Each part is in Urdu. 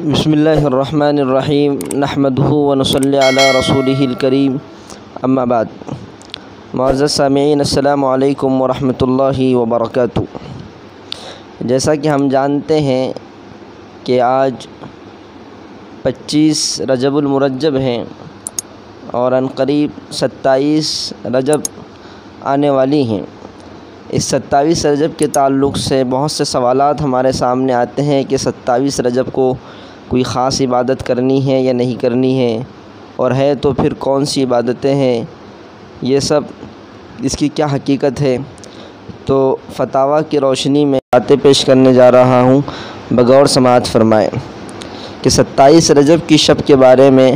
بسم اللہ الرحمن الرحیم نحمدہ ونصلی علی رسولہ الکریم اما بعد۔ معزز سامعین، السلام علیکم ورحمۃ اللہ وبرکاتہ۔ جیسا کہ ہم جانتے ہیں کہ آج 25 رجب المرجب ہیں اور عنقریب 27 رجب آنے والی ہیں۔ اس 27 رجب کے تعلق سے بہت سے سوالات ہمارے سامنے آتے ہیں کہ 27 رجب کو کوئی خاص عبادت کرنی ہے یا نہیں کرنی ہے، اور ہے تو پھر کون سی عبادتیں ہیں، یہ سب اس کی کیا حقیقت ہے۔ تو فتاویٰ کی روشنی میں باتیں پیش کرنے جا رہا ہوں، بغور سماعت فرمائیں کہ 27 رجب کی شب کے بارے میں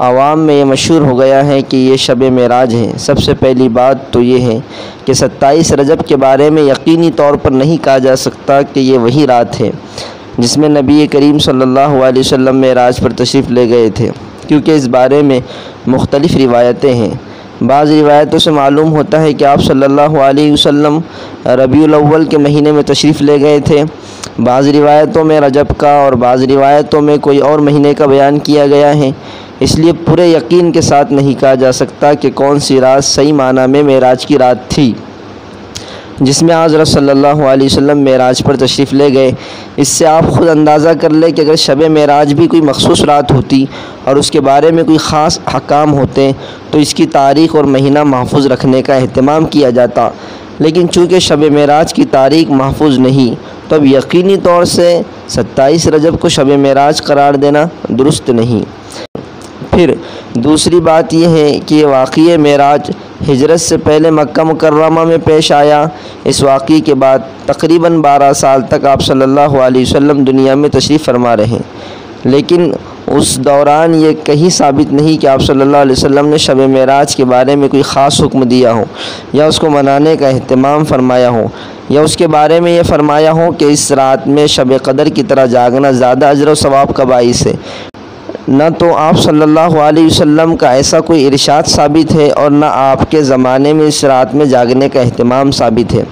عوام میں یہ مشہور ہو گیا ہے کہ یہ شب معراج ہے۔ سب سے پہلی بات تو یہ ہے کہ 27 رجب کے بارے میں یقینی طور پر نہیں کہا جا سکتا کہ یہ وہی رات ہے جس میں نبی کریم صلی اللہ علیہ وسلم معراج پر تشریف لے گئے تھے، کیونکہ اس بارے میں مختلف روایتیں ہیں۔ بعض روایتوں سے معلوم ہوتا ہے کہ آپ صلی اللہ علیہ وسلم ربیع الاول کے مہینے میں تشریف لے گئے تھے۔ بعض روایتوں میں رجب کا اور بعض روایتوں میں کوئی اور مہینے کا بیان کیا گیا ہے، اس لیے پورے یقین کے ساتھ نہیں کہا جا سکتا کہ کون سی رات صحیح معنی میں معراج کی رات تھی جس میں حضرت صلی اللہ علیہ وسلم معراج پر تشریف لے گئے۔ اس سے آپ خود اندازہ کر لیں کہ اگر شب معراج بھی کوئی مخصوص رات ہوتی اور اس کے بارے میں کوئی خاص احکام ہوتے تو اس کی تاریخ اور مہینہ محفوظ رکھنے کا اہتمام کیا جاتا، لیکن چونکہ شب معراج کی تاریخ محفوظ نہیں تو اب یقینی طور سے 27 رجب کو شب معراج قرار دینا درست نہیں۔ پھر دوسری بات یہ ہے کہ یہ واقعہ معراج ہجرت سے پہلے مکہ مکرمہ میں پیش آیا۔ اس واقعے کے بعد تقریباً 12 سال تک آپ صلی اللہ علیہ وسلم دنیا میں تشریف فرما رہے، لیکن اس دوران یہ کہیں ثابت نہیں کہ آپ صلی اللہ علیہ وسلم نے شب معراج کے بارے میں کوئی خاص حکم دیا ہو یا اس کو منانے کا اہتمام فرمایا ہو، یا اس کے بارے میں یہ فرمایا ہو کہ اس رات میں شب قدر کی طرح جاگنا زیادہ اجر و ثواب کا باعث ہے۔ نہ تو آپ صلی اللہ علیہ وسلم کا ایسا کوئی ارشاد ثابت ہے اور نہ آپ کے زمانے میں اس رات میں جاگنے کا اہتمام ثابت ہے۔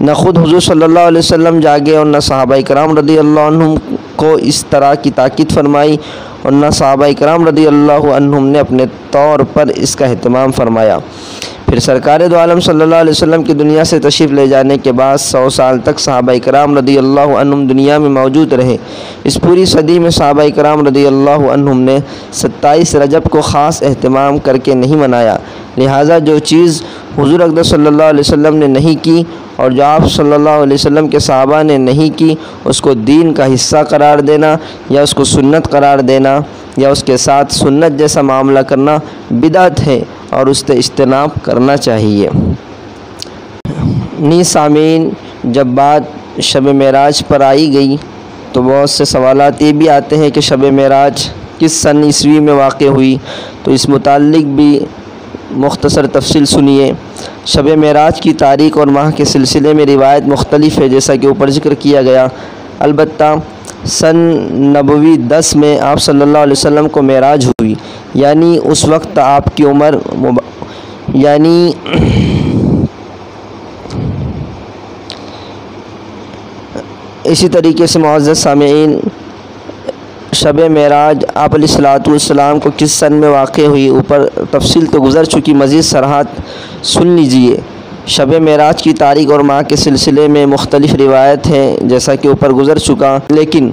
نہ خود حضور صلی اللہ علیہ وسلم جاگے اور نہ صحابہ کرام رضی اللہ عنہم کو اس طرح کی تاکید فرمائی، اور نہ صحابہ کرام رضی اللہ عنہم نے اپنے طور پر اس کا اہتمام فرمایا۔ پھر سرکار دو عالم صلی اللہ علیہ وسلم کی دنیا سے تشریف لے جانے کے بعد 100 سال تک صحابہ کرام رضی اللہ عنہم دنیا میں موجود رہے۔ اس پوری صدی میں صحابہ کرام رضی اللہ عنہم نے 27 رجب کو خاص اہتمام کر کے نہیں منایا، لہٰذا جو چیز حضور اقدس صلی اللہ علیہ وسلم نے نہیں کی اور جو آپ صلی اللہ علیہ وسلم کے صحابہ نے نہیں کی، اس کو دین کا حصہ قرار دینا یا اس کو سنت قرار دینا یا اس کے ساتھ سنت جیسا معاملہ کرنا بدعت ہے اور اس سے اجتناب کرنا چاہیے۔ سامعین، جب بات شب معراج پر آئی گئی تو بہت سے سوالات یہ بھی آتے ہیں کہ شب معراج کس سن عیسوی میں واقع ہوئی، تو اس متعلق بھی مختصر تفصیل سنیے۔ شب معراج کی تاریخ اور ماہ کے سلسلے میں روایت مختلف ہے، جیسا کہ اوپر ذکر کیا گیا۔ البتہ سن نبوی 10 میں آپ صلی اللہ علیہ وسلم کو معراج ہوئی، یعنی اس وقت آپ کی عمر اسی طریقے سے معزز سامعین، شب معراج آپ علیہ الصلوۃ والسلام کو کس سن میں واقع ہوئی، اوپر تفصیل تو گزر چکی، مزید صراحت سن لیجئے۔ شب معراج کی تاریخ اور ماہ کے سلسلے میں مختلف روایت ہیں، جیسا کہ اوپر گزر چکا، لیکن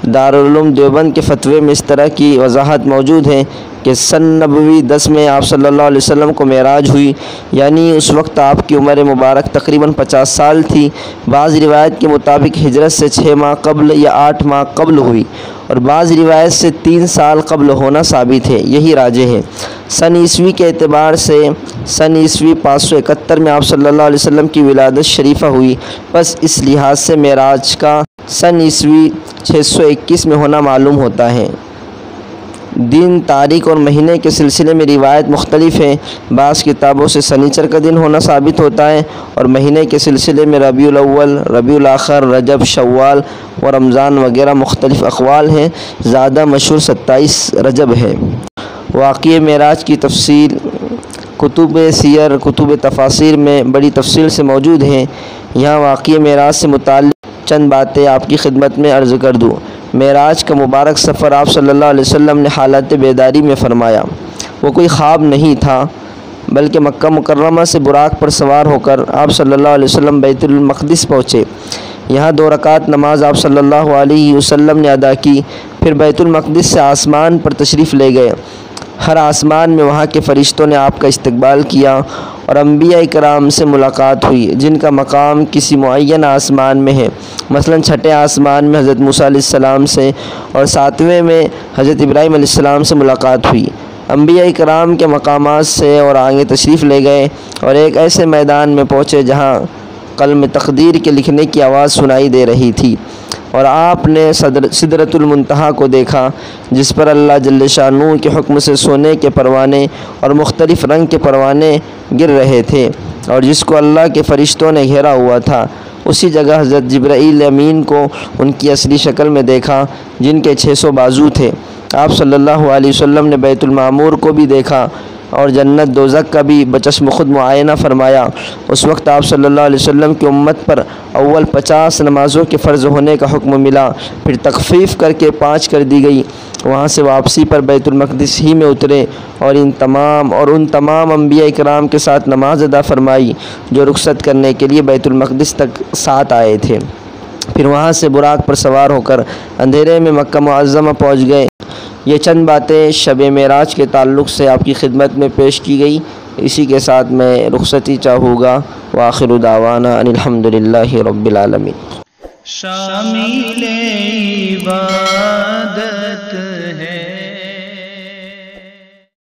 دارالعلوم دیوبند کے فتوے میں اس طرح کی وضاحت موجود ہے کہ سن نبوی 10 میں آپ صلی اللہ علیہ وسلم کو معراج ہوئی، یعنی اس وقت آپ کی عمر مبارک تقریباً 50 سال تھی۔ بعض روایت کے مطابق ہجرت سے 6 ماہ قبل یا 8 ماہ قبل ہوئی، اور بعض روایت سے 3 سال قبل ہونا ثابت ہے، یہی راجح ہے۔ سن عیسوی کے اعتبار سے سن عیسوی 571 میں آپ صلی اللہ علیہ وسلم کی ولادت شریفہ ہوئی، بس اس لحاظ سے معراج کا سن عیسوی 621 میں ہونا معلوم ہوتا ہے۔ دن، تاریخ اور مہینے کے سلسلے میں روایت مختلف ہیں۔ بعض کتابوں سے سنیچر کا دن ہونا ثابت ہوتا ہے، اور مہینے کے سلسلے میں ربیع الاول، ربیع الاخر، رجب، شوال و رمضان وغیرہ مختلف اقوال ہیں۔ زیادہ مشہور 27 رجب ہے۔ واقعہ معراج کی تفصیل کتب سیر، کتب تفاسیر میں بڑی تفصیل سے موجود ہیں۔ یہاں واقعہ معراج سے متعلق چند باتیں آپ کی خدمت میں عرض کر دوں۔ معراج کا مبارک سفر آپ صلی اللہ علیہ وسلم نے حالت بیداری میں فرمایا۔ وہ کوئی خواب نہیں تھا بلکہ مکہ مکرمہ سے براق پر سوار ہو کر آپ صلی اللہ علیہ وسلم بیت المقدس پہنچے۔ یہاں 2 رکعت نماز آپ صلی اللہ علیہ وسلم نے ادا کی، پھر بیت المقدس سے آسمان پر تشریف لے گئے۔ ہر آسمان میں وہاں کے فرشتوں نے آپ کا استقبال کیا اور انبیاء کرام سے ملاقات ہوئی جن کا مقام کسی معین آسمان میں ہے۔ مثلاً 6 آسمان میں حضرت موسیٰ علیہ السلام سے اور 7ویں میں حضرت ابراہیم علیہ السلام سے ملاقات ہوئی۔ انبیاء کرام کے مقامات سے اور آگے تشریف لے گئے اور ایک ایسے میدان میں پہنچے جہاں قلم تقدیر کے لکھنے کی آواز سنائی دے رہی تھی، اور آپ نے سدرۃ المنتہا کو دیکھا جس پر اللہ جل شانہ کے حکم سے سونے کے پروانے اور مختلف رنگ کے پروانے گر رہے تھے، اور جس کو اللہ کے فرشتوں نے گھیرا ہوا تھا۔ اسی جگہ حضرت جبرائیل امین کو ان کی اصلی شکل میں دیکھا جن کے 600 بازو تھے۔ آپ صلی اللہ علیہ وسلم نے بیت المعمور کو بھی دیکھا اور جنت دوزخ کا بھی بچشم خود معائنہ فرمایا۔ اس وقت آپ صلی اللہ علیہ وسلم کی امت پر اول 50 نمازوں کے فرض ہونے کا حکم ملا، پھر تخفیف کر کے 5 کر دی گئی۔ وہاں سے واپسی پر بیت المقدس ہی میں اترے اور ان تمام انبیاء کرام کے ساتھ نماز ادا فرمائی جو رخصت کرنے کے لیے بیت المقدس تک ساتھ آئے تھے۔ پھر وہاں سے براق پر سوار ہو کر اندھیرے میں مکہ معظمہ پہنچ گئے۔ یہ چند باتیں شب معراج کے تعلق سے آپ کی خدمت میں پیش کی گئی۔ اسی کے ساتھ میں رخصتی چاہوں گا۔ وآخر دعوانا ان الحمدللہ رب العالمین۔ شامل عبادت